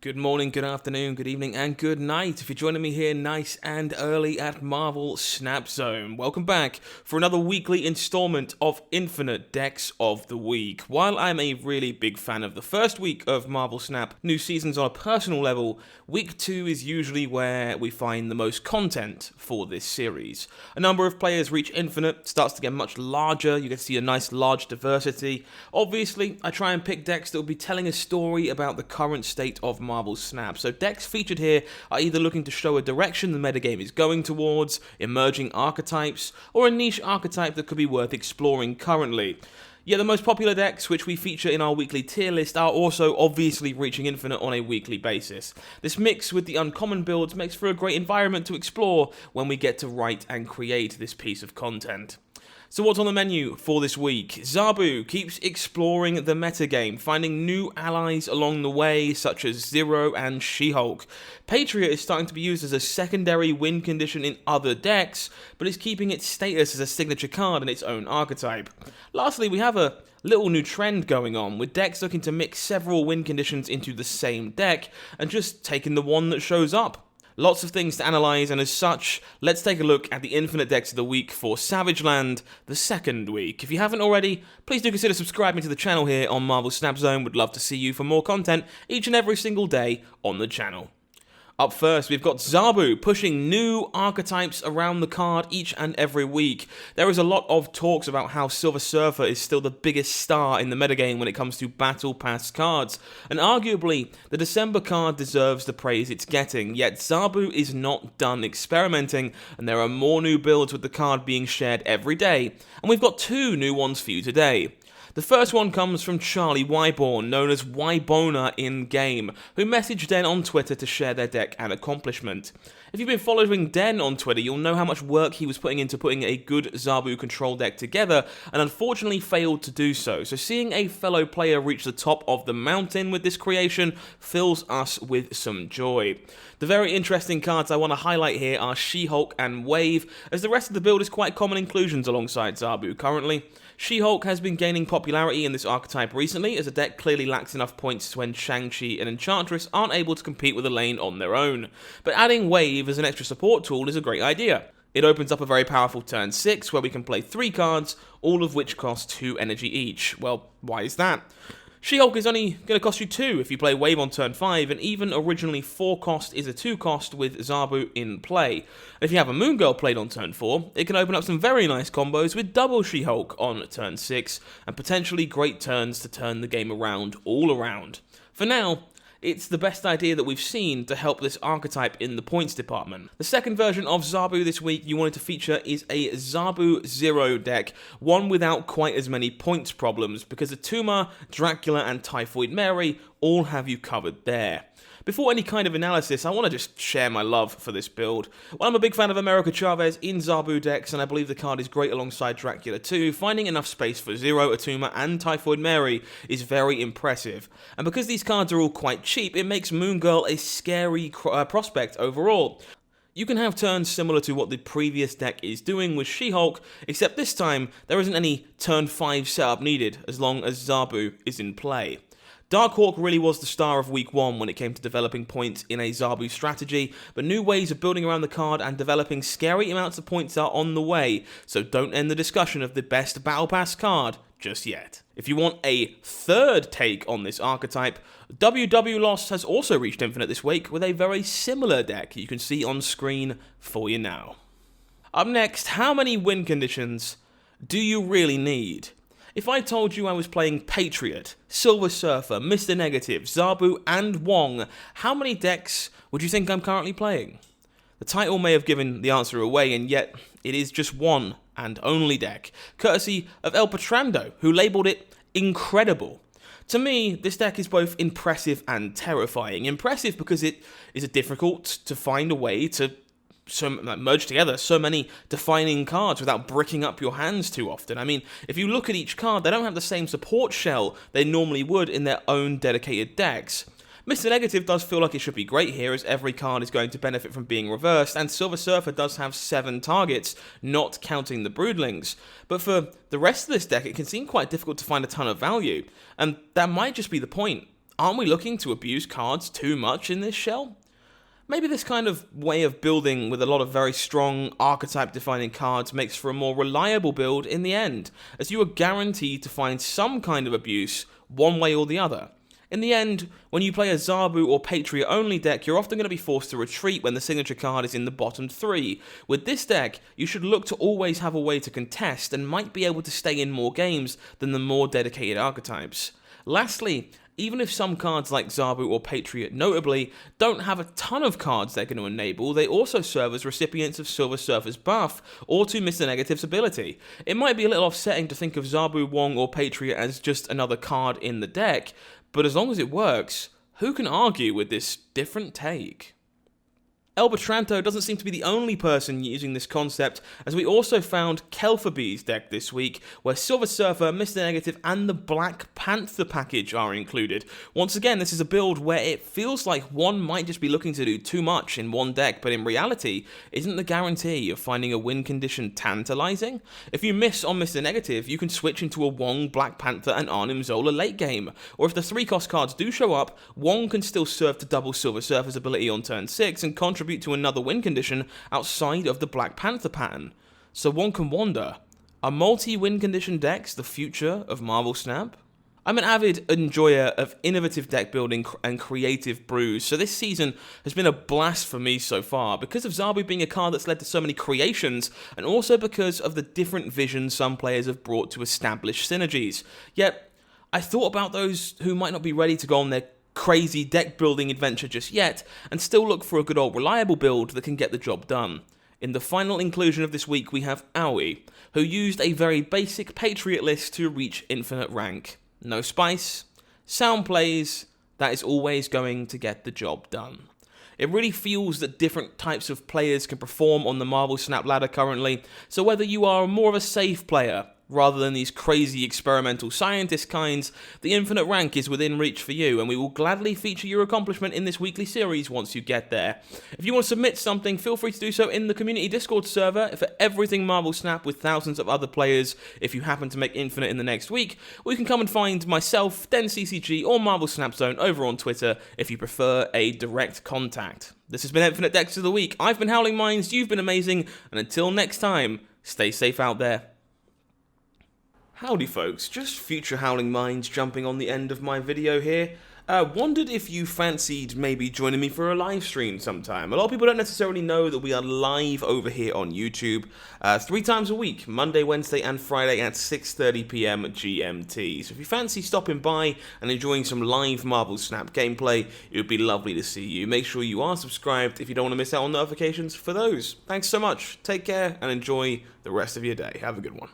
Good morning, good afternoon, good evening, and good night if you're joining me here nice and early at Marvel Snap Zone. Welcome back for another weekly installment of Infinite Decks of the Week. While I'm a really big fan of the first week of Marvel Snap new seasons on a personal level, week 2 is usually where we find the most content for this series. A number of players reach Infinite, starts to get much larger, you get to see a nice large diversity. Obviously, I try and pick decks that will be telling a story about the current state of Marvel Snap. So decks featured here are either looking to show a direction the metagame is going towards, emerging archetypes, or a niche archetype that could be worth exploring currently. Yet the most popular decks, which we feature in our weekly tier list, are also obviously reaching Infinite on a weekly basis. This mix with the uncommon builds makes for a great environment to explore when we get to write and create this piece of content. So what's on the menu for this week? Zabu keeps exploring the metagame, finding new allies along the way, such as Zero and She-Hulk. Patriot is starting to be used as a secondary win condition in other decks, but is keeping its status as a signature card in its own archetype. Lastly, we have a little new trend going on, with decks looking to mix several win conditions into the same deck, and just taking the one that shows up. Lots of things to analyse, and as such, let's take a look at the Infinite Decks of the Week for Savage Land, the second week. If you haven't already, please do consider subscribing to the channel here on Marvel Snap Zone. Would love to see you for more content each and every single day on the channel. Up first, we've got Zabu pushing new archetypes around the card each and every week. There is a lot of talks about how Silver Surfer is still the biggest star in the metagame when it comes to Battle Pass cards, and arguably, the December card deserves the praise it's getting, yet Zabu is not done experimenting, and there are more new builds with the card being shared every day, and we've got 2 new ones for you today. The first one comes from Charlie Wyborn, known as Wybona in-game, who messaged Den on Twitter to share their deck and accomplishment. If you've been following Den on Twitter, you'll know how much work he was putting into putting a good Zabu Control deck together, and unfortunately failed to do so. So seeing a fellow player reach the top of the mountain with this creation fills us with some joy. The very interesting cards I want to highlight here are She-Hulk and Wave, as the rest of the build is quite common inclusions alongside Zabu currently. She-Hulk has been gaining popularity in this archetype recently, as the deck clearly lacks enough points when Shang-Chi and Enchantress aren't able to compete with a lane on their own. But adding Wave as an extra support tool is a great idea. It opens up a very powerful turn 6, where we can play 3 cards, all of which cost 2 energy each. Well, why is that? She-Hulk is only going to cost you 2 if you play Wave on turn 5, and even originally 4 cost is a 2 cost with Zabu in play. And if you have a Moon Girl played on turn 4, it can open up some very nice combos with double She-Hulk on turn 6, and potentially great turns to turn the game around all around. For now, it's the best idea that we've seen to help this archetype in the points department. The second version of Zabu this week you wanted to feature is a Zabu Zero deck, one without quite as many points problems, because Atuma, Dracula, and Typhoid Mary all have you covered there. Before any kind of analysis, I want to just share my love for this build. While I'm a big fan of America Chavez in Zabu decks, and I believe the card is great alongside Dracula too, finding enough space for Zero, Atuma, and Typhoid Mary is very impressive. And because these cards are all quite cheap, it makes Moon Girl a scary prospect overall. You can have turns similar to what the previous deck is doing with She-Hulk, except this time there isn't any turn 5 setup needed as long as Zabu is in play. Darkhawk really was the star of week 1 when it came to developing points in a Zabu strategy, but new ways of building around the card and developing scary amounts of points are on the way, so don't end the discussion of the best Battle Pass card just yet. If you want a third take on this archetype, WW Lost has also reached Infinite this week with a very similar deck you can see on screen for you now. Up next, how many win conditions do you really need? If I told you I was playing Patriot, Silver Surfer, Mr. Negative, Zabu, and Wong, how many decks would you think I'm currently playing? The title may have given the answer away, and yet it is just one and only deck, courtesy of El Patrando, who labelled it incredible. To me, this deck is both impressive and terrifying. Impressive because it is difficult to find a way to merge together so many defining cards without bricking up your hands too often. I mean, if you look at each card, they don't have the same support shell they normally would in their own dedicated decks. Mr. Negative does feel like it should be great here, as every card is going to benefit from being reversed, and Silver Surfer does have 7 targets, not counting the Broodlings. But for the rest of this deck, it can seem quite difficult to find a ton of value, and that might just be the point. aren't we looking to abuse cards too much in this shell? Maybe this kind of way of building with a lot of very strong archetype-defining cards makes for a more reliable build in the end, as you are guaranteed to find some kind of abuse one way or the other. In the end, when you play a Zabu or Patriot only deck, you're often going to be forced to retreat when the signature card is in the bottom 3. With this deck, you should look to always have a way to contest and might be able to stay in more games than the more dedicated archetypes. Lastly, even if some cards like Zabu or Patriot notably don't have a ton of cards they're going to enable, they also serve as recipients of Silver Surfer's buff or to Mr. Negative's ability. It might be a little offsetting to think of Zabu, Wong or Patriot as just another card in the deck, but as long as it works, who can argue with this different take? El Betranto doesn't seem to be the only person using this concept, as we also found Kelphabee's deck this week, where Silver Surfer, Mr. Negative, and the Black Panther package are included. Once again, this is a build where it feels like one might just be looking to do too much in one deck, but in reality, isn't the guarantee of finding a win condition tantalizing? If you miss on Mr. Negative, you can switch into a Wong, Black Panther, and Arnim Zola late game, or if the 3-cost cards do show up, Wong can still serve to double Silver Surfer's ability on turn 6 and contribute to another win condition outside of the Black Panther pattern. So one can wonder, are multi-win condition decks the future of Marvel Snap? I'm an avid enjoyer of innovative deck building and creative brews, so this season has been a blast for me so far, because of Zabu being a card that's led to so many creations, and also because of the different visions some players have brought to establish synergies. Yet, I thought about those who might not be ready to go on their crazy deck building adventure just yet, and still look for a good old reliable build that can get the job done. In the final inclusion of this week we have Aoi, who used a very basic Patriot list to reach infinite rank. No spice, sound plays, that is always going to get the job done. It really feels that different types of players can perform on the Marvel Snap ladder currently, so whether you are more of a safe player, rather than these crazy experimental scientist kinds, the infinite rank is within reach for you, and we will gladly feature your accomplishment in this weekly series once you get there. If you want to submit something, feel free to do so in the community Discord server for everything Marvel Snap with thousands of other players if you happen to make infinite in the next week, or you can come and find myself, DenCCG, or Marvel Snap Zone over on Twitter if you prefer a direct contact. This has been Infinite Decks of the Week. I've been HowlingMines, you've been amazing, and until next time, stay safe out there. Howdy folks, just future HowlingMines jumping on the end of my video here. Wondered if you fancied maybe joining me for a live stream sometime. A lot of people don't necessarily know that we are live over here on YouTube 3 times a week, Monday, Wednesday and Friday at 6:30 PM GMT. So if you fancy stopping by and enjoying some live Marvel Snap gameplay, it would be lovely to see you. Make sure you are subscribed if you don't want to miss out on notifications for those. Thanks so much, take care and enjoy the rest of your day. Have a good one.